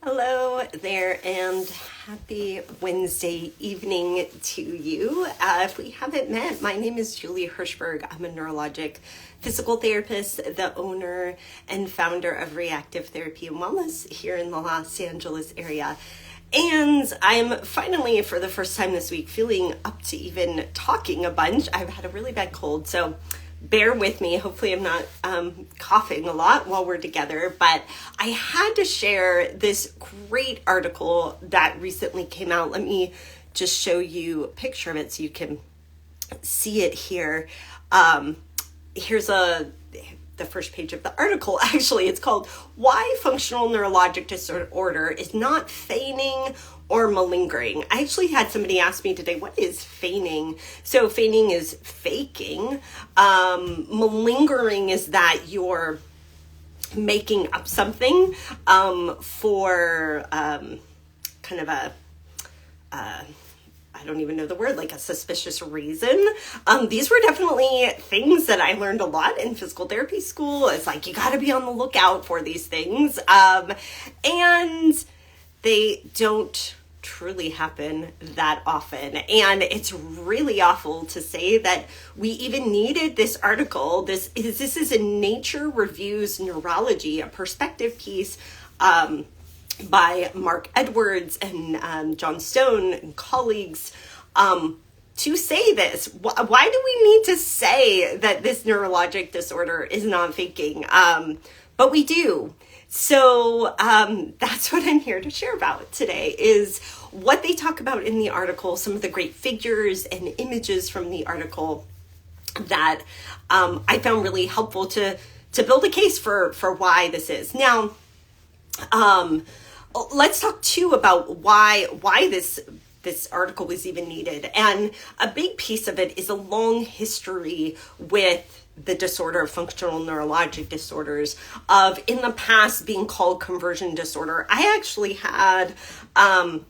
Hello there and happy Wednesday evening to you. If we haven't met, my name is Julie Hirschberg. I'm a neurologic physical therapist, the owner and founder of Re+active Therapy and Wellness here in the Los Angeles area. And I'm finally, for the first time this week, feeling up to even talking a bunch. I've had a really bad cold, so bear with me. Hopefully I'm not coughing a lot while we're together, but I had to share this great article that recently came out. Let me just show you a picture of it so you can see it here. Here's the first page of the article. Actually, it's called Why Functional Neurologic Disorder is Not Feigning or Malingering. I actually had somebody ask me today, what is feigning? So feigning is faking. Malingering is that you're making up something for kind of I don't even know the word, like a suspicious reason. These were definitely things that I learned a lot in physical therapy school. It's like, you got to be on the lookout for these things. And they don't truly happen that often. And it's really awful to say that we even needed this article. This is in Nature Reviews Neurology, a perspective piece by Mark Edwards and John Stone and colleagues to say this. Why do we need to say that this neurologic disorder is not faking? But we do. So that's what I'm here to share about today, is what they talk about in the article, some of the great figures and images from the article that I found really helpful to build a case for why this is. Now, let's talk too about why this article was even needed. And a big piece of it is a long history with the disorder of functional neurologic disorders of in the past being called conversion disorder. I actually had a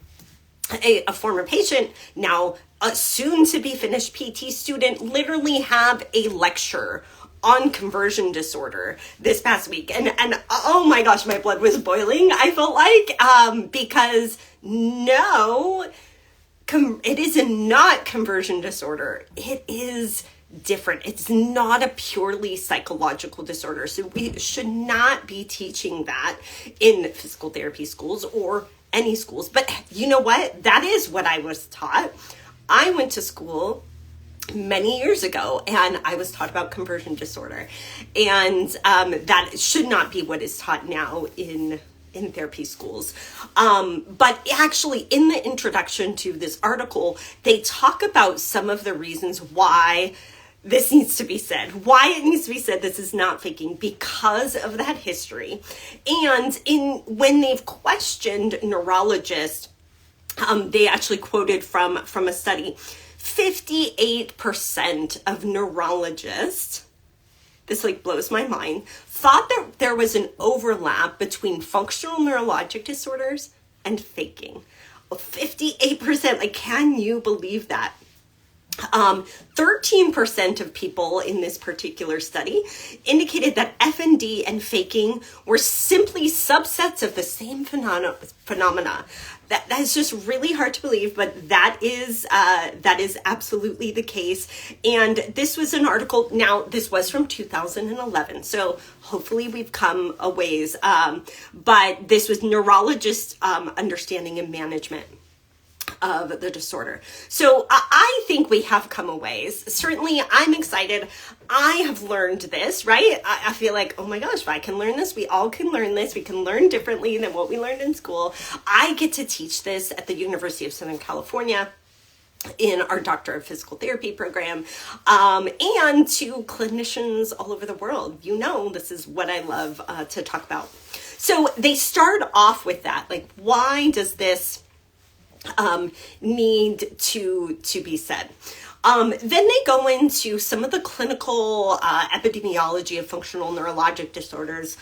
former patient, now a soon to be finished PT student, literally have a lecture on conversion disorder this past week. And oh my gosh, my blood was boiling, I felt like, because no, it is not conversion disorder. It is different. It's not a purely psychological disorder. So we should not be teaching that in physical therapy schools or any schools. But you know what? That is what I was taught. I went to school many years ago and I was taught about conversion disorder. And that should not be what is taught now in therapy schools. But actually in the introduction to this article, they talk about some of the reasons why this needs to be said, why it needs to be said this is not faking, because of that history. And when they've questioned neurologists, they actually quoted from a study, 58% of neurologists, this like blows my mind, thought that there was an overlap between functional neurologic disorders and faking. 58%, like, can you believe that? 13% of people in this particular study indicated that FND and faking were simply subsets of the same phenomena. That is just really hard to believe, but that is absolutely the case. And this was an article, now this was from 2011, so hopefully we've come a ways, but this was neurologist understanding and management of the disorder. So I think we have come a ways. Certainly I'm excited. I have learned this, right? I feel like, oh my gosh, if I can learn this, we all can learn this. We can learn differently than what we learned in school. I get to teach this at the University of Southern California in our Doctor of Physical Therapy program, and to clinicians all over the world. You know, this is what I love to talk about. So they start off with that, like, why does this need to be said? Then they go into some of the clinical epidemiology of functional neurologic disorders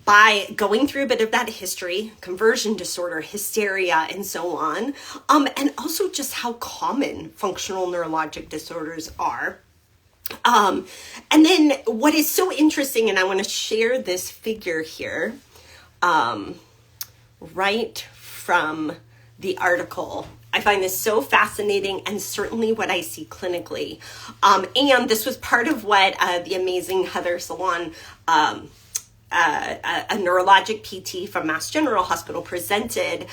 by going through a bit of that history, conversion disorder, hysteria, and so on, and also just how common functional neurologic disorders are. And then what is so interesting, and I want to share this figure here. right from the article. I find this so fascinating and certainly what I see clinically. And this was part of what the amazing Heather Salon, a neurologic PT from Mass General Hospital, presented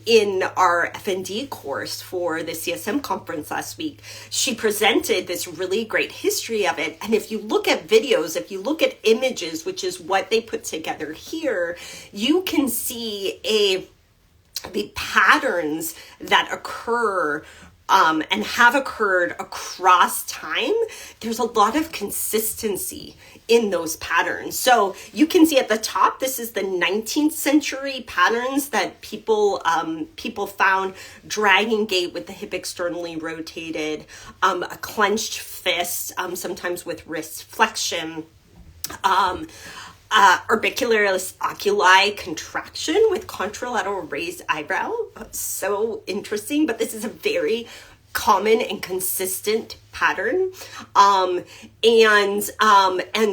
in our F&D course for the CSM conference last week. She presented this really great history of it. And if you look at videos, if you look at images, which is what they put together here, you can see the patterns that occur and have occurred across time. There's a lot of consistency in those patterns. So you can see at the top, this is the 19th century patterns that people found: dragging gait with the hip externally rotated, a clenched fist, sometimes with wrist flexion, orbicularis oculi contraction with contralateral raised eyebrow. So interesting, but this is a very common and consistent pattern, and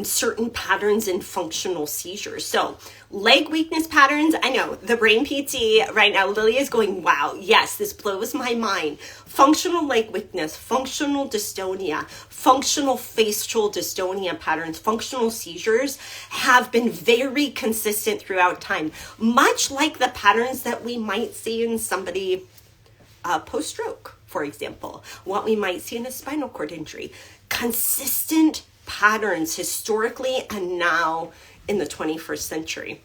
certain patterns in functional seizures. So leg weakness patterns, I know the brain PT right now, Lily is going, wow, yes, this blows my mind. Functional leg weakness, functional dystonia, functional facial dystonia patterns, functional seizures have been very consistent throughout time, much like the patterns that we might see in somebody post-stroke, for example, what we might see in a spinal cord injury. Consistent patterns historically and now in the 21st century.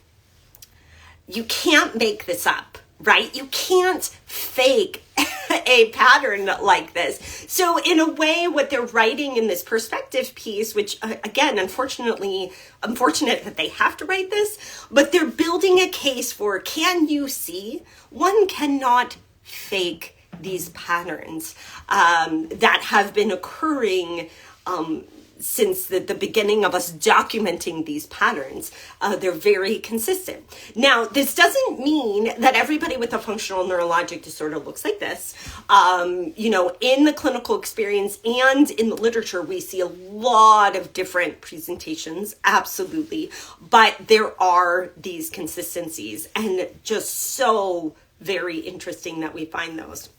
You can't make this up, right? You can't fake a pattern like this. So in a way, what they're writing in this perspective piece, which again, unfortunate that they have to write this, but they're building a case for, can you see? One cannot fake these patterns that have been occurring since the beginning of us documenting these patterns. They're very consistent. Now, this doesn't mean that everybody with a functional neurologic disorder looks like this. In the clinical experience and in the literature, we see a lot of different presentations, absolutely. But there are these consistencies, and just so very interesting that we find those.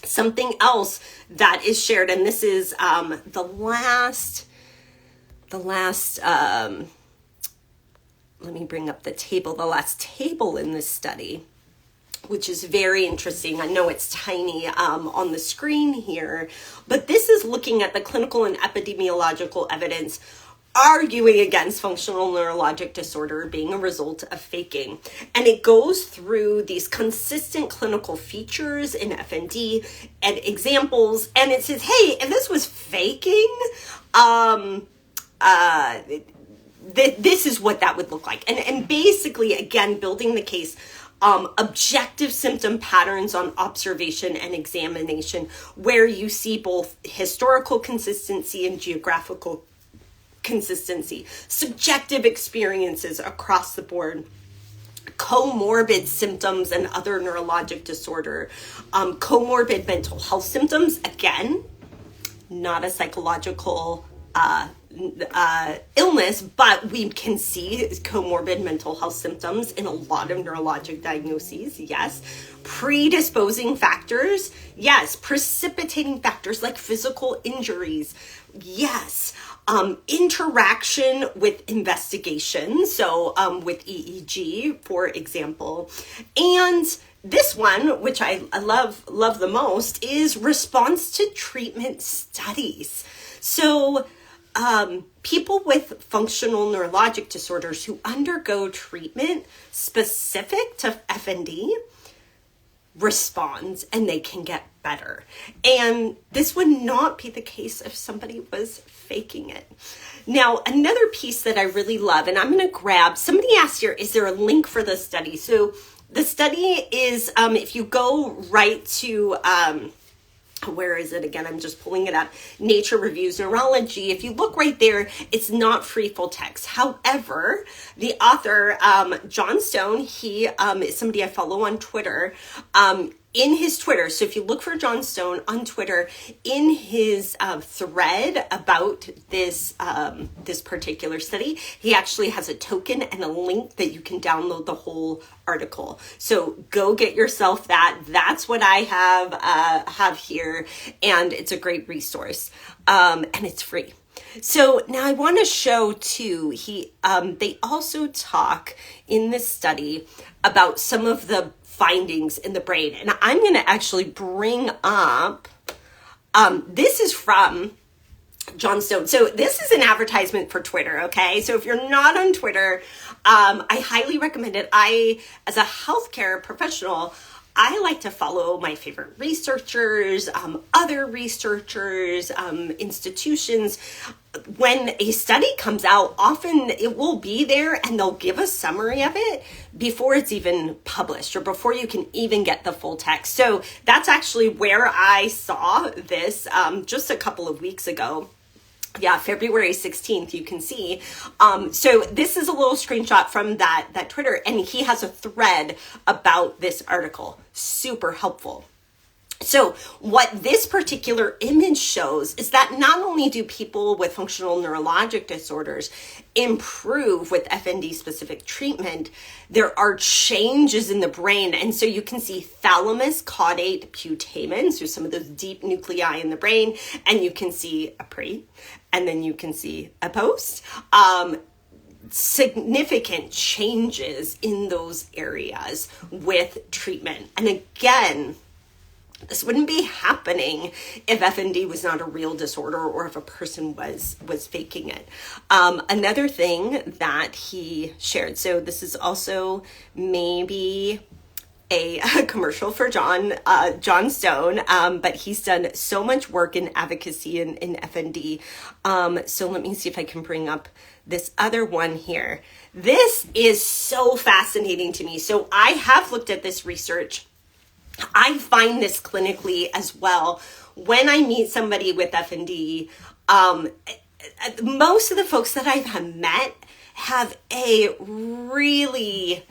Something else that is shared, and this is the last, let me bring up the table, the last table in this study, which is very interesting. I know it's tiny on the screen here, but this is looking at the clinical and epidemiological evidence arguing against functional neurologic disorder being a result of faking. And it goes through these consistent clinical features in FND and examples, and it says, hey, if this was faking, this is what that would look like. And basically, again, building the case, objective symptom patterns on observation and examination, where you see both historical consistency and geographical consistency, subjective experiences across the board, comorbid symptoms and other neurologic disorder, comorbid mental health symptoms, again, not a psychological illness, but we can see comorbid mental health symptoms in a lot of neurologic diagnoses, yes. Predisposing factors, yes. Precipitating factors like physical injuries, yes. Interaction with investigation, so with EEG, for example. And this one, which I love the most, is response to treatment studies. So people with functional neurologic disorders who undergo treatment specific to FND respond and they can get better. And this would not be the case if somebody was faking it. Now, another piece that I really love, and I'm going to grab, somebody asked here, is there a link for the study? So the study is, if you go right to, where is it again? I'm just pulling it up. Nature Reviews Neurology. If you look right there, it's not free full text. However, the author, John Stone, he is somebody I follow on Twitter. in his Twitter, so if you look for John Stone on Twitter, in his thread about this this particular study, he actually has a token and a link that you can download the whole article. So go get yourself that. That's what I have here, and it's a great resource, and it's free. So now I want to show too, they also talk in this study about some of the findings in the brain. And I'm going to actually bring up, this is from John Stone. So this is an advertisement for Twitter, okay? So if you're not on Twitter, I highly recommend it. As a healthcare professional, I like to follow my favorite researchers, other researchers, institutions. When a study comes out, often it will be there and they'll give a summary of it before it's even published or before you can even get the full text. So that's actually where I saw this just a couple of weeks ago. Yeah, February 16th, you can see. So this is a little screenshot from that Twitter, and he has a thread about this article. Super helpful. So what this particular image shows is that not only do people with functional neurologic disorders improve with FND specific treatment, there are changes in the brain. And so you can see thalamus, caudate, putamen, so some of those deep nuclei in the brain, and you can see a pre, and then you can see a post. Significant changes in those areas with treatment. And again, this wouldn't be happening if FND was not a real disorder or if a person was faking it. Another thing that he shared, so this is also maybe a commercial for John Stone, but he's done so much work in advocacy in FND. So let me see if I can bring up this other one here. This is so fascinating to me. So I have looked at this research. I find this clinically as well. When I meet somebody with FND, most of the folks that I've met have a really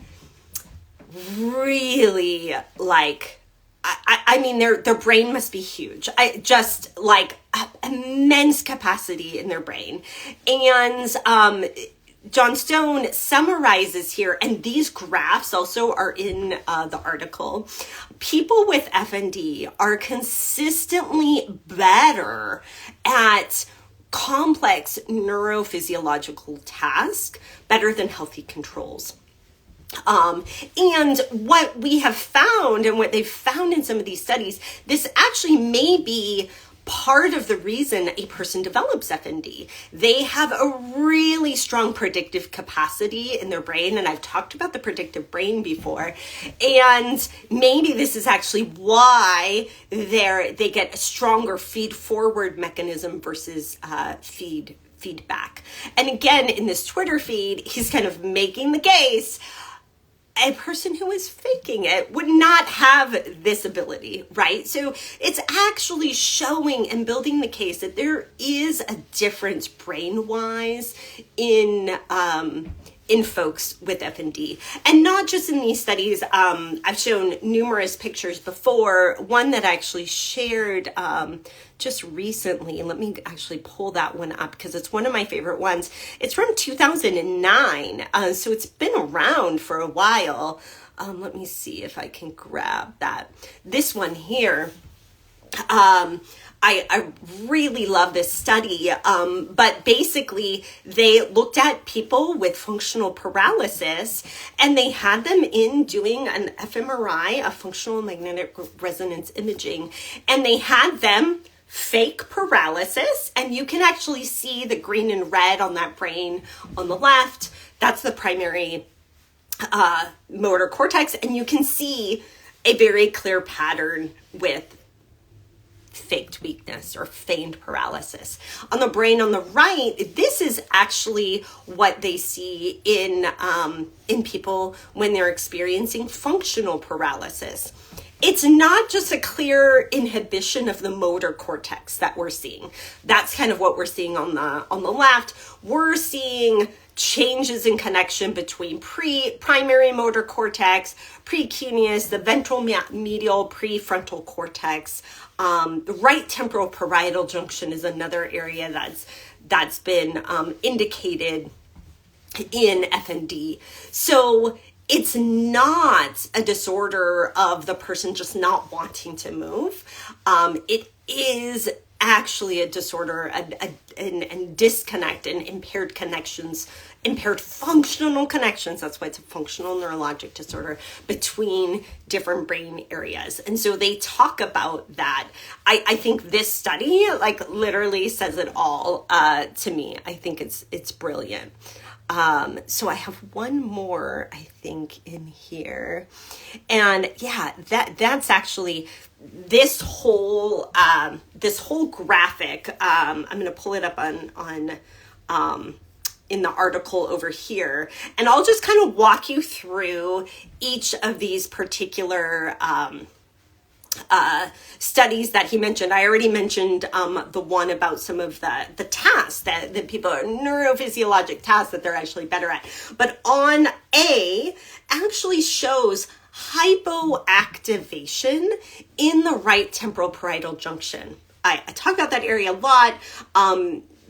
like, I mean, their brain must be huge. Just like immense capacity in their brain. And John Stone summarizes here, and these graphs also are in the article. People with FND are consistently better at complex neurophysiological tasks, better than healthy controls. And what we have found, and what they've found in some of these studies, this actually may be part of the reason a person develops FND. They have a really strong predictive capacity in their brain, and I've talked about the predictive brain before, and maybe this is actually why they get a stronger feed-forward mechanism versus feedback. And again, in this Twitter feed, he's kind of making the case a person who is faking it would not have this ability, right? So it's actually showing and building the case that there is a difference brain-wise in folks with FND. And not just in these studies. I've shown numerous pictures before. One that I actually shared just recently. Let me actually pull that one up because it's one of my favorite ones. It's from 2009. So it's been around for a while. Let me see if I can grab that. This one here. I really love this study, but basically they looked at people with functional paralysis and they had them in doing an fMRI, a functional magnetic resonance imaging, and they had them fake paralysis, and you can actually see the green and red on that brain on the left. That's the primary motor cortex, and you can see a very clear pattern with faked weakness or feigned paralysis. On the brain on the right, this is actually what they see in people when they're experiencing functional paralysis. it's not just a clear inhibition of the motor cortex that we're seeing. That's kind of what we're seeing on the left. We're seeing changes in connection between primary motor cortex, precuneus, the ventral medial prefrontal cortex. The right temporal parietal junction is another area that's been indicated in FND. So it's not a disorder of the person just not wanting to move. It is actually a disorder and disconnect and impaired connections, impaired functional connections. That's why it's a functional neurologic disorder between different brain areas. And so they talk about that. I think this study like literally says it all to me. I think it's brilliant. So I have one more, I think, in here. And yeah, that's actually this whole graphic. I'm going to pull it up on in the article over here, and I'll just kind of walk you through each of these particular studies that he mentioned. I already mentioned the one about some of the tasks that people are neurophysiologic tasks that they're actually better at. But on A actually shows hypoactivation in the right temporal parietal junction. I talk about that area a lot.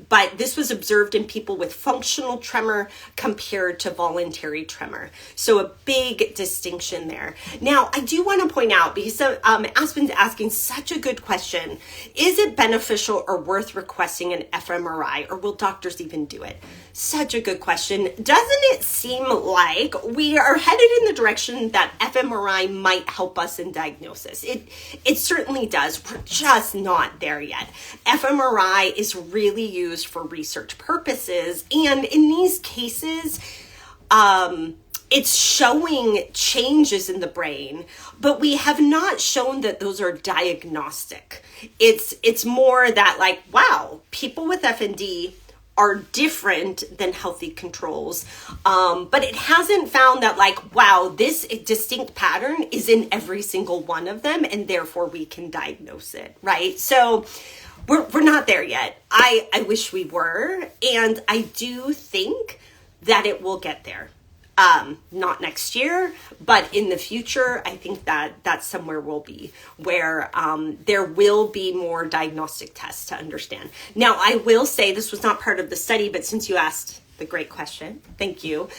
But this was observed in people with functional tremor compared to voluntary tremor. So a big distinction there. Now, I do want to point out, because Aspen's asking such a good question, is it beneficial or worth requesting an fMRI, or will doctors even do it? Such a good question. Doesn't it seem like we are headed in the direction that fMRI might help us in diagnosis? It certainly does. We're just not there yet. fMRI is really used for research purposes, and in these cases, it's showing changes in the brain, but we have not shown that those are diagnostic. It's more that like, wow, people with FND are different than healthy controls. But it hasn't found that like, wow, this distinct pattern is in every single one of them, and therefore we can diagnose it, right? So we're not there yet. I wish we were, and I do think that it will get there. Not next year, but in the future, I think that that's somewhere we'll be, where there will be more diagnostic tests to understand. Now, I will say this was not part of the study, but since you asked the great question, thank you.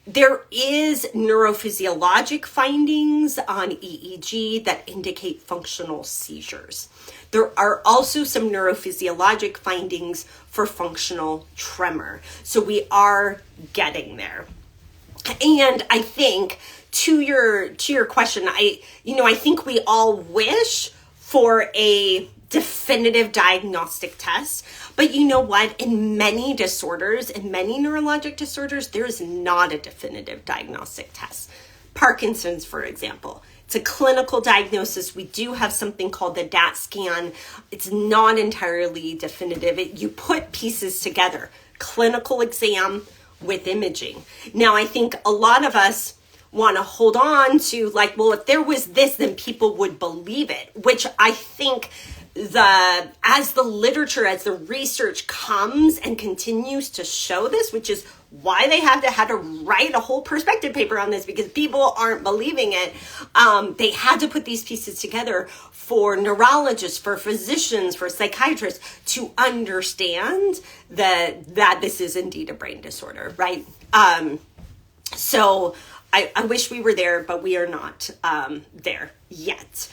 There is neurophysiologic findings on EEG that indicate functional seizures. There are also some neurophysiologic findings for functional tremor. So we are getting there. And I think to your question, I think we all wish for a definitive diagnostic test. But you know what? In many disorders, in many neurologic disorders, there is not a definitive diagnostic test. Parkinson's, for example. It's a clinical diagnosis. We do have something called the DAT scan. It's not entirely definitive. You put pieces together, clinical exam with imaging. Now, I think a lot of us want to hold on to like, well, if there was this, then people would believe it, which I think as the research comes and continues to show this, which is why they had to write a whole perspective paper on this, because people aren't believing it. They had to put these pieces together for neurologists, for physicians, for psychiatrists to understand that this is indeed a brain disorder, right? So I wish we were there, but we are not there yet.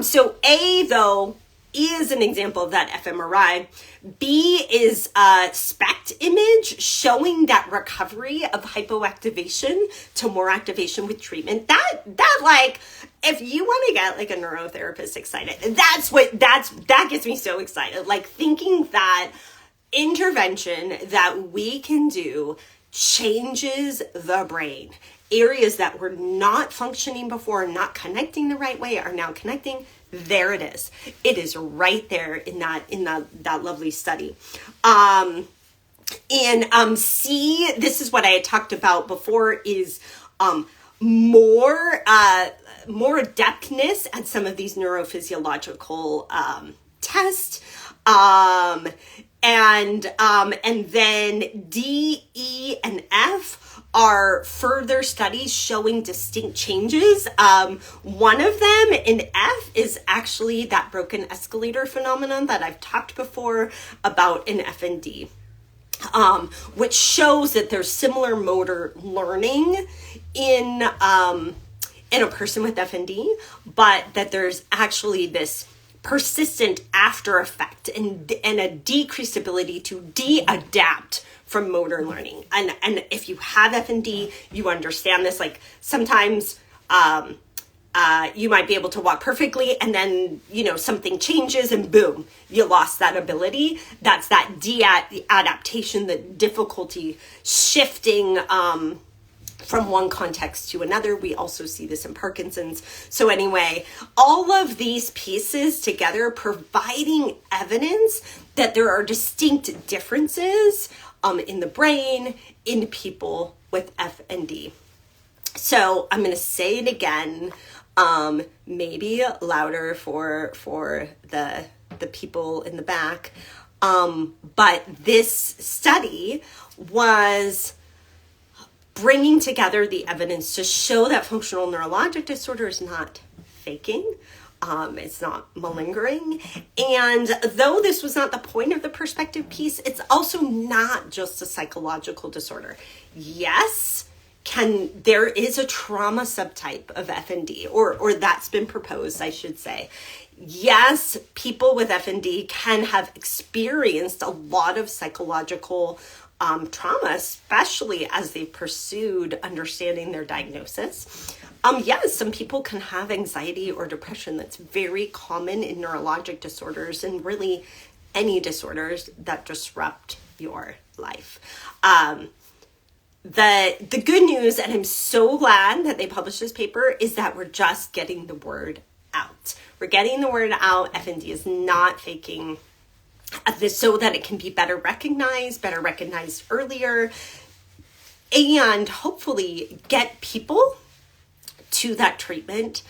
So A, though, is an example of that fMRI. B is a SPECT image showing that recovery of hypoactivation to more activation with treatment. That like, if you want to get like a neurotherapist excited, that gets me so excited. Like thinking that intervention that we can do changes the brain. Areas that were not functioning before, not connecting the right way, are now connecting. There it is. It is right there in that lovely study. In C, this is what I had talked about before, is more adeptness at some of these neurophysiological tests. And then D, E, and F are further studies showing distinct changes. One of them in F is actually that broken escalator phenomenon that I've talked before about in FND, which shows that there's similar motor learning in a person with FND, but that there's actually this persistent after effect and a decreased ability to de-adapt from motor learning. And if you have FND, you understand this. Like sometimes you might be able to walk perfectly and then, something changes and boom, you lost that ability. That's that de-adaptation, the difficulty shifting from one context to another. We also see this in Parkinson's. So anyway, all of these pieces together providing evidence that there are distinct differences in the brain in people with FND. So I'm going to say it again, maybe louder for the people in the back. But this study was bringing together the evidence to show that functional neurologic disorder is not faking. It's not malingering. And though this was not the point of the perspective piece, it's also not just a psychological disorder. Yes, there is a trauma subtype of FND, or that's been proposed, I should say. Yes, people with FND can have experienced a lot of psychological trauma, especially as they pursued understanding their diagnosis. Yes, some people can have anxiety or depression. That's very common in neurologic disorders and really any disorders that disrupt your life. The good news, and I'm so glad that they published this paper, is that we're just getting the word out. We're getting the word out. FND is not faking, so that it can be better recognized earlier, and hopefully get people to that treatment,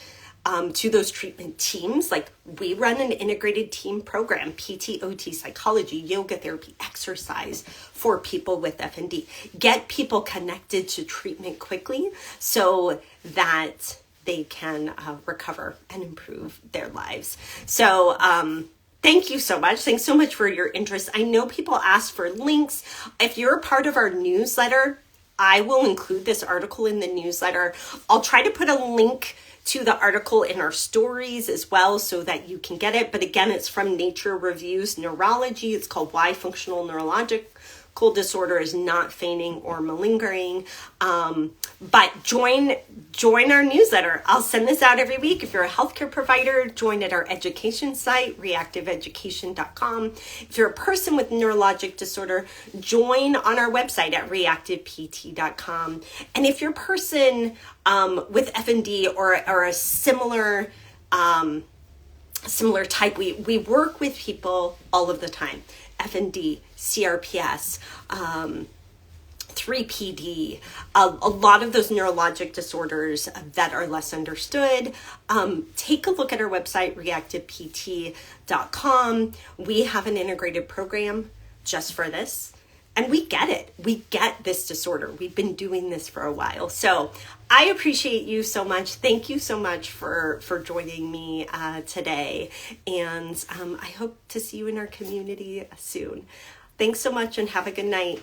to those treatment teams. Like we run an integrated team program, PT, OT, psychology, yoga therapy, exercise for people with FND. Get people connected to treatment quickly so that they can recover and improve their lives. So, thank you so much. Thanks so much for your interest. I know people ask for links. If you're a part of our newsletter, I will include this article in the newsletter. I'll try to put a link to the article in our stories as well so that you can get it. But again, it's from Nature Reviews Neurology. It's called Why Functional Neurological Disorder is Not Feigning or Malingering. But join our newsletter. I'll send this out every week. If you're a healthcare provider, join at our education site, reactiveeducation.com. If you're a person with neurologic disorder, join on our website at reactivept.com. And if you're a person with FND or a similar type, we work with people all of the time. FND, CRPS, 3PD, a lot of those neurologic disorders that are less understood. Take a look at our website, reactivept.com. We have an integrated program just for this. And we get it. We get this disorder. We've been doing this for a while. So I appreciate you so much. Thank you so much for joining me today. And I hope to see you in our community soon. Thanks so much and have a good night.